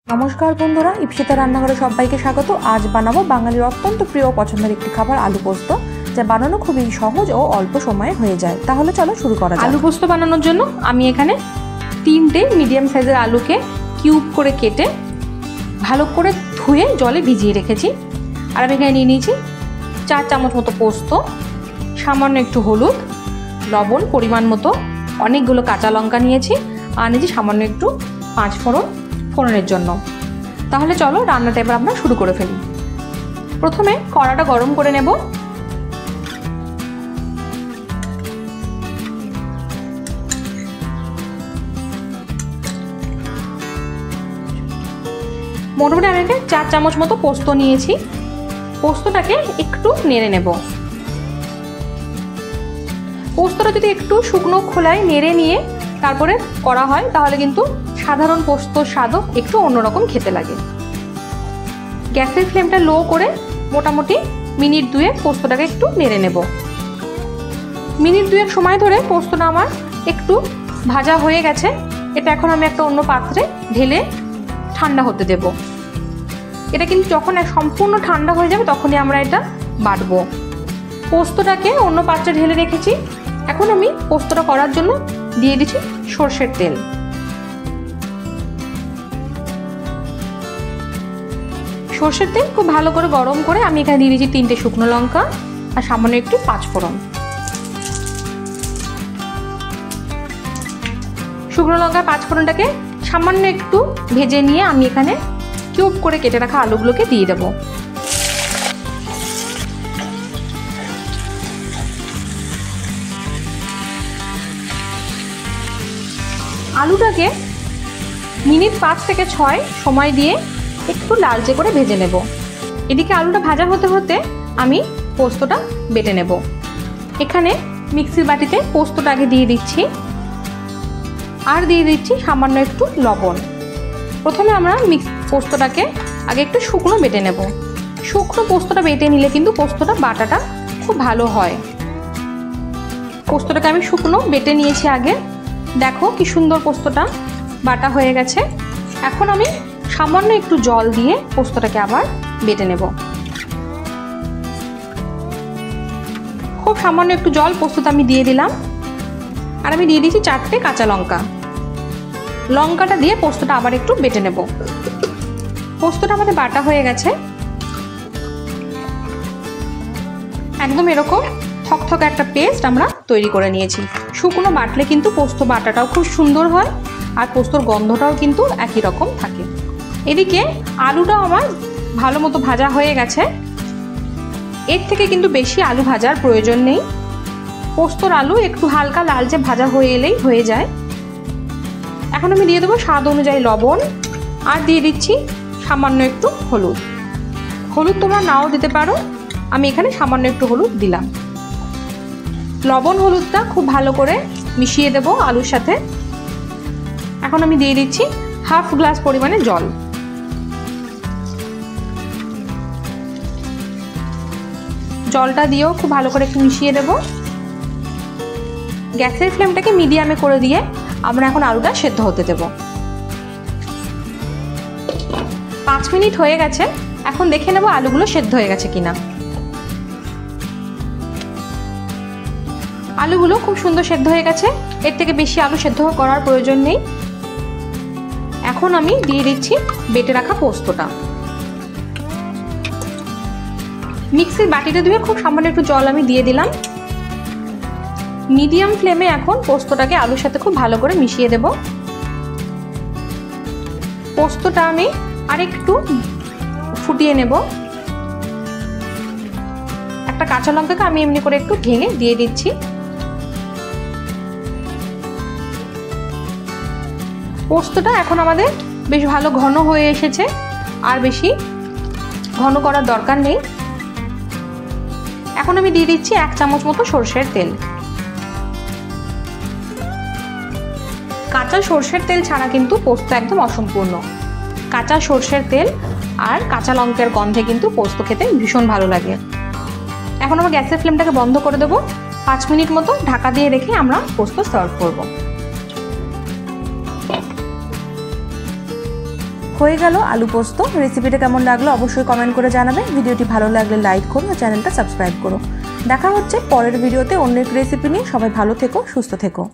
নমস্কার বন্ধুরা, ইপসিতা রান্নাঘরে সবাইকে স্বাগত। আজ বানাবো বাঙালির অত্যন্ত প্রিয় পছন্দের একটি খাবার, আলু পোস্ত, যা বানানো খুবই সহজ ও অল্প সময়ে হয়ে যায়। তাহলে চলো শুরু করা যাক। আলু পোস্ত বানানোর জন্য আমি এখানে 3টে মিডিয়াম সাইজের আলুকে কিউব করে কেটে ভালো করে ধুয়ে জলে ভিজিয়ে রেখেছি। আর আমি এখানে নিয়ে নিয়েছি 4 চামচ মতো পোস্ত, সামান্য একটু হলুদ, লবণ পরিমাণ মতো, অনেকগুলো কাঁচা লঙ্কা নিয়েছি, আর নিয়েছি সামান্য একটু 5 ফোড়নের জন্য। তাহলে চলো রান্নাটা এবার আমরা শুরু করে ফেলি। প্রথমে কড়াটা গরম করে নেব। মোটামুটি আমি 4 চামচ মতো পোস্ত নিয়েছি। পোস্তটাকে একটু নেড়ে নেব। পোস্তটা যদি একটু শুকনো খোলায় নেড়ে নিয়ে তারপরে করা হয় তাহলে কিন্তু সাধারণ পোস্তর স্বাদও একটু অন্যরকম খেতে লাগে। গ্যাসের ফ্লেমটা লো করে মোটামুটি মিনিট 2 পোস্তটাকে একটু নেড়ে নেব। মিনিট 2 সময় ধরে পোস্তটা আমার একটু ভাজা হয়ে গেছে। এটা এখন আমি একটা অন্য পাত্রে ঢেলে ঠান্ডা হতে দেব। এটা কিন্তু যখন সম্পূর্ণ ঠান্ডা হয়ে যাবে তখনই আমরা এটা বাটবো। পোস্তটাকে অন্য পাত্রে ঢেলে রেখেছি। এখন আমি পোস্তটা করার জন্য দিয়ে দিচ্ছি সরষের তেল। সরষের তেল খুব ভালো করে গরম করে আমি এখানে দিয়ে দিচ্ছি 3টে শুকনো লঙ্কা আর সামান্য একটু 5 ফোড়ন। শুকনো লঙ্কা 5 ফোড়নটাকে সামান্য একটু ভেজে নিয়ে আমি এখানে কিউব করে কেটে রাখা আলুগুলোকে দিয়ে দেবো। আলুটাকে মিনিট 5 থেকে 6 সময় দিয়ে একটু লালচে করে ভেজে নেব। এদিকে আলুটা ভাজা হতে হতে আমি পোস্তটা বেটে নেব। এখানে মিক্সির বাটিতে পোস্তটা আগে দিয়ে দিচ্ছি, আর দিয়ে দিচ্ছি সামান্য একটু লবণ। প্রথমে আমরা পোস্তটাকে আগে একটু শুকনো বেটে নেব। শুকনো পোস্তটা বেটে নিলে কিন্তু পোস্তটা বাটাটা খুব ভালো হয়। পোস্তটাকে আমি শুকনো বেটে নিয়েছি আগে। দেখো কি সুন্দর পোস্তটা বাটা হয়ে গেছে। এখন আমি সামান্য একটু জল দিয়ে পোস্তটাকে আবার বেটে নেব। খুব সামান্য একটু জল পোস্তটা আমি দিয়ে দিলাম। আর আমি দিয়ে দিয়েছি 4টে কাঁচা লঙ্কা। লঙ্কাটা দিয়ে পোস্তটা আবার একটু বেটে নেব। পোস্তটা আমাদের বাটা হয়ে গেছে। একদম এরকম থকথকে একটা পেস্ট আমরা তৈরি করে নিয়েছি। শুকনো বাটলে কিন্তু পোস্ত বাটাটাও খুব সুন্দর হয়, আর পোস্তর গন্ধটাও কিন্তু একই রকম থাকে। এদিকে আলুটাও আমার ভালো মতো ভাজা হয়ে গেছে। এর থেকে কিন্তু বেশি আলু ভাজার প্রয়োজন নেই। পোস্তর আলু একটু হালকা লালচে ভাজা হয়ে এলেই হয়ে যায়। এখন আমি দিয়ে দেবো স্বাদ অনুযায়ী লবণ, আর দিয়ে দিচ্ছি সামান্য একটু হলুদ। হলুদ তোমরা নাও দিতে পারো, আমি এখানে সামান্য একটু হলুদ দিলাম। লবণ হলুদটা খুব ভালো করে মিশিয়ে দেব আলুর সাথে। এখন আমি দিয়ে দিচ্ছি হাফ গ্লাস পরিমাণে জল। জলটা দিয়েও খুব ভালো করে একটু মিশিয়ে দেব। গ্যাসের ফ্লেমটাকে মিডিয়ামে করে দিয়ে আমরা এখন আলুটা সেদ্ধ হতে দেব। 5 মিনিট হয়ে গেছে। এখন দেখে নেব আলুগুলো সেদ্ধ হয়ে গেছে কিনা। আলুগুলো খুব সুন্দর সেদ্ধ হয়ে গেছে। এর থেকে বেশি আলু সেদ্ধ করার প্রয়োজন নেই। এখন আমি দিয়ে দিচ্ছি বেটে রাখা পোস্তটা। মিক্সির বাটিতে ধুয়ে খুব সামান্য একটু জল আমি দিয়ে দিলাম। মিডিয়াম ফ্লেমে এখন পোস্তটাকে আলুর সাথে খুব ভালো করে মিশিয়ে দেব। পোস্তটা আমি আরেকটু ফুটিয়ে নেব। একটা কাঁচা লঙ্কাকে আমি এমনি করে একটু ভেঙে দিয়ে দিচ্ছি। পোস্তটা এখন আমাদের বেশ ভালো ঘন হয়ে এসেছে, আর বেশি ঘন করার দরকার নেই। এখন আমি দিয়ে দিচ্ছি 1 চামচ মতো সরষের তেল। কাঁচা সরষের তেল ছাড়া কিন্তু পোস্ত একদম অসম্পূর্ণ। কাঁচা সরষের তেল আর কাঁচা লঙ্কার গন্ধে কিন্তু পোস্ত খেতে ভীষণ ভালো লাগে। এখন আমরা গ্যাসের ফ্লেমটাকে বন্ধ করে দেবো। 5 মিনিট মতো ঢাকা দিয়ে রেখে আমরা পোস্ত সার্ভ করব। হয়ে গেল আলু পোস্ত। রেসিপিটা কেমন লাগলো অবশ্যই কমেন্ট করে জানাবে। ভিডিওটি ভালো লাগলে লাইক করো আর চ্যানেলটা সাবস্ক্রাইব করো। দেখা হচ্ছে পরের ভিডিওতে অন্য এক রেসিপি নিয়ে। সবাই ভালো থেকো, সুস্থ থেকো।